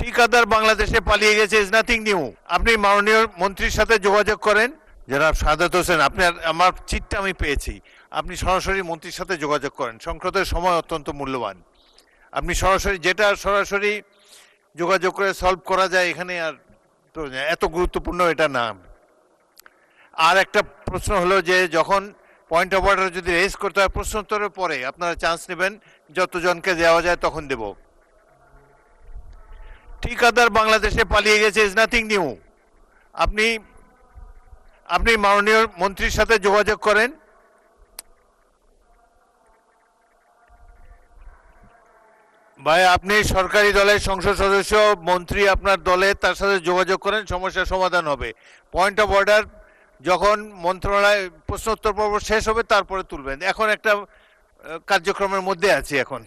ঠিকাদার বাংলাদেশে পালিয়ে গেছে ইজ নাথিং নিউ। আপনি মাননীয় মন্ত্রীর সাথে যোগাযোগ করেন। জনাব সাদাত হোসেন, আপনার আমার চিটটা আমি পেয়েছি। আপনি সরাসরি মন্ত্রীর সাথে যোগাযোগ করেন। সংসদের সময় অত্যন্ত মূল্যবান। আপনি সরাসরি যোগাযোগ করে সলভ করা যায়, এখানে আর এত গুরুত্বপূর্ণ এটা না। আর একটা প্রশ্ন হলো যে যখন পয়েন্ট অফ অর্ডার যদি রেজ করতে হয় প্রশ্নোত্তরের পরে আপনারা চান্স নেবেন, যতজনকে দেওয়া যায় তখন দেব। ঠিকাদার বাংলাদেশে পালিয়ে গেছে ইজ নাথিং নিউ। আপনি আপনি মাননীয় মন্ত্রীর সাথে যোগাযোগ করেন। ভাই, আপনি সরকারি দলের সংসদ সদস্য, মন্ত্রী আপনার দলে, তার সাথে যোগাযোগ করেন, সমস্যার সমাধান হবে। পয়েন্ট অফ অর্ডার যখন মন্ত্রণালয় প্রশ্নোত্তর পর্ব শেষ হবে তারপরে তুলবেন। এখন একটা কার্যক্রমের মধ্যে আছি এখন।